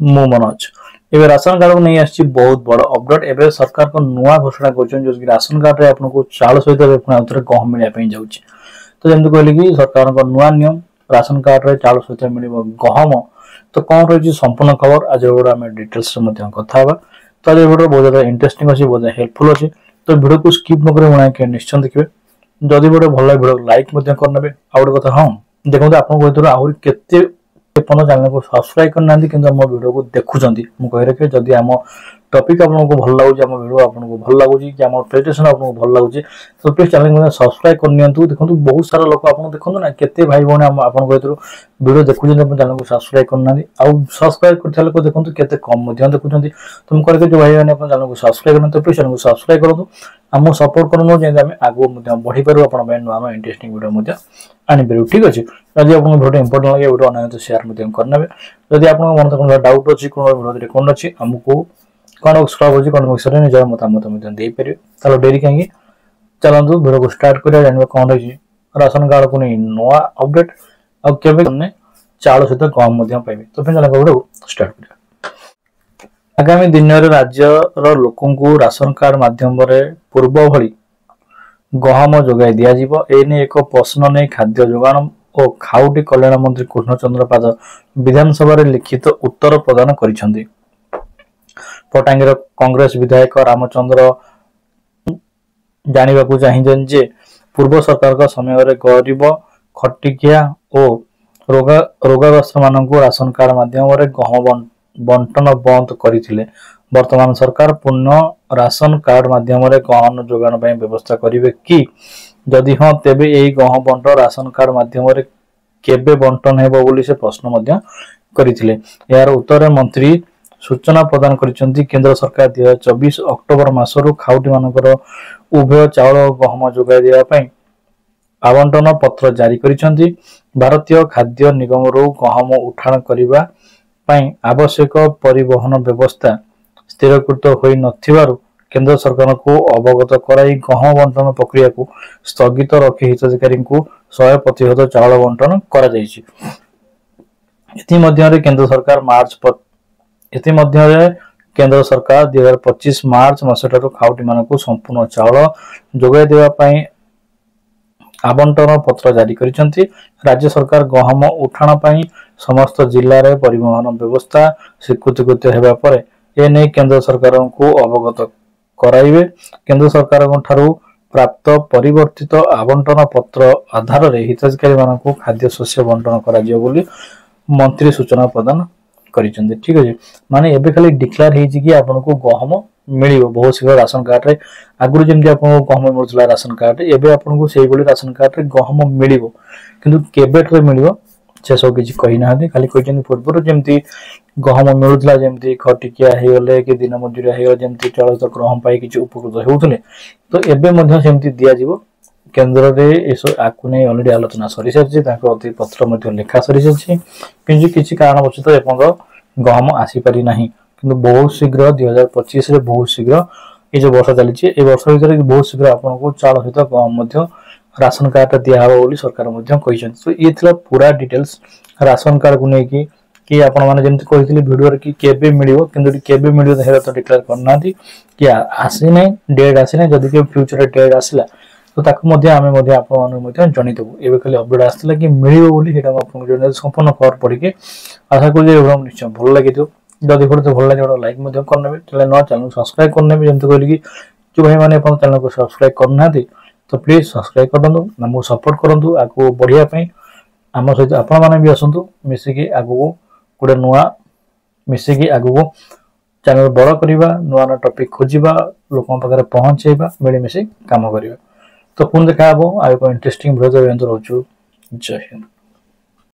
मु मनोज एवं ration card को नहीं आसी बहुत बड़ अपडेट एवं सरकार को नुआ घोषणा कर राशन कार्ड रे आपको चाउल सहित आउे गहम मिलने जाऊँगी तो जमी कहली कि सरकार नुआ नियम राशन कार्ड रे चाउल सहित मिल गहम तो कौन रही संपूर्ण खबर आज आम डिटेल्स कथा तो आज भिडियो बहुत ज्यादा इंटरेस्टिंग अच्छी बहुत हेल्पफुल अच्छी तो भिडियो को स्किप नक बना निश्चय देखिए जदि गोटे भल भिडियो लाइक करने आ गए कथा हाँ देखो आपको आहरी केते चैनल को सब्सक्राइब करना कि वीडियो को देखुं मुझे कही रखे जदि आम टॉपिक आपको भल लगुच आम वीडियो आपको भल लगुच कि आम प्रेजेंटेशन आपको भल लगुच तो प्लीज चैनल को सब्सक्राइब करनी देखो बहुत सारा लोक आप देखो ना केते भाई भौणी आपको वीडियो देखुं चैनल को सब्सक्राइब करना आउ सब्सक्राइब कर लोक देखो केते कम देखुं तो मुझे कही जो भाई मैंने चैनल को सब्सक्राइब करना तो प्लीज चैनल को सब्सक्राइब करूँ आमको सपोर्ट करूँ जैसे आगे बढ़ी पारू आप नुआ इंटरेस्टिंग वीडियो आनीपर ठीक अच्छे जब आपको वीडियो इंपोर्टेंट लगे वीडियो अनायत शेयर करने जब आप मन कौन डाउट अच्छी वीडियो कौन अच्छी आमको कौन बक्स हो कौन बक्स निजर मतामत देपारे चलो डेरी कहीं चलतु वीडियो को स्टार्ट करा जाना कौन रही राशन कार्ड को नहीं नुआ अपडेट आने चाउल सहित गहम पाइबे तो फिर वीडियो को स्टार्ट करा आगामी दिन में राज्यर लोक राशन कार्ड मध्यम पूर्व भली गहम जोगाई दिज्व एने एक प्रश्न नहीं खाद्य जोगाण और खाउटी कल्याण मंत्री कृष्णचंद्र पाद विधानसभा लिखित उत्तर प्रदान कर पटांगीर कांग्रेस विधायक रामचंद्र जाना चाहिए पूर्व सरकार समय गरीब खटिकिया और रोगाग्रस्त मानक राशन कार्ड मध्यम गहम बंटन बंद करते वर्तमान सरकार पूर्ण राशन कार्ड मध्यम गहम जोगाण व्यवस्था करेंगे कि जदि हाँ तेबे यही गहम बंटन राशन कार्ड मध्यम केबे बंटन हेबो से प्रश्न करथिले यार उत्तर मंत्री सूचना प्रदान करिसेंती केंद्र सरकार 2024 अक्टोबर मासरु खाउटी मानकर उभय चाउल गहम जोगाई देवा पई आवंटन पत्र जारी करिसेंती भारतीय खाद्य निगम रो गहम उठाण करिबा पई आवश्यक परिवहन व्यवस्था स्थिरकृत होई नथिबारु केंद्र सरकार को अवगत कराई गहम बंटन प्रक्रिया को स्थगित रखी हिताधिकारी को 100% चाउल बंटन करा जायछि केंद्र सरकार 2025 मार्च मासठारु खाउटी मानकु संपूर्ण चाउल जोगाई देवा पई आवंटन पत्र जारी करिसेंती राज्य सरकार गहम उठाण पई समस्त जिल्ला रे परिवहन व्यवस्था स्वीकृत हेबा परे एने केंद्र सरकार को अवगत कराइबे केंद्र सरकार ठारू प्राप्त परिवर्तित आवंटन पत्र आधार रे हिताधिकारी मानकु खाद्य शस्य बंटन करा जियो बोली मंत्री सूचना प्रदान करिसेंती ठीक अछि माने एबे खाली डिक्लेयर हेछि कि आपनको गहम मिलिबो बहुत शीघ्र राशन कार्ड रे आगुरु जेमति आपनको गहम मिलुतला राशन कार्ड रे एबे आपनको सेही बोली राशन कार्ड रे गहम मिलिबो किंतु केबेट रे मिलिबो से सब किछि कहि नाहंती खाली कहिसेंती पूर्वरु जेमति गहम मिलुतला जेमति खटिकिया हे गले कि दिन मजुरिया हे जेमति चाउल तो गहम पाई किछि उपकृत हेउतले तो एबे मध्ये सेमति दिया जिवो केंद्र रे एसो आकु नै ऑलरेडी आलोचना सरी सरछि ताको अति पत्र मध्ये लेखा सरी सरछि किंतु किछि कारणवश एपंग गहम आसी पारि नाही किंतु बहुत शीघ्र 2025 रे बहुत शीघ्र ए जो वर्ष चली ए वर्ष भीतर बहुत शीघ्र आपनको चाउल सहित गहम मध्ये राशन कार्ड दिया हो बोली सरकार मध्ये कहिसें तो ये थिला पूरा डिटेल्स राशन कार्ड को नै कि आपण माने जेमति कहिथिले वीडियो रे कि केबे मिलियो किंतु केबे मिलियो हेरा तो डिक्लेयर करना थी कि आसी नै डेट आसी नै जदि के फ्यूचर रे डेट आसीला तो ताको मध्ये आमे मध्ये आपण माने मध्ये जणी देबो एबे खाली अपडेट आस्थिला कि मिलियो बोली हेटा आपण जणे संपूर्ण खबर पढि के आशा करू जे एवं निश्चय भल लागि दियो जदि वीडियो भल लागि लाइक मध्ये करनेबे चैनल सब्सक्राइब करनेबे जेमति कहली कि जो भाई माने अपन चैनल को सब्सक्राइब करना थी तो प्लीज सब्सक्राइब कर दंतु हमको सपोर्ट करंतु आको बढ़िया पई हम सहित आपण माने भी असंतु मिसी के आगो गोटे नुआ मिसी के आगो चैनल बड़ करबा नुआ नुआ टॉपिक खोजिबा लोकन पाखरे पहुंचेबा मिली मिसी काम करबा तो पुन देखा हबो आ एक इंटरेस्टिंग वीडियो रहछु जय हिंद।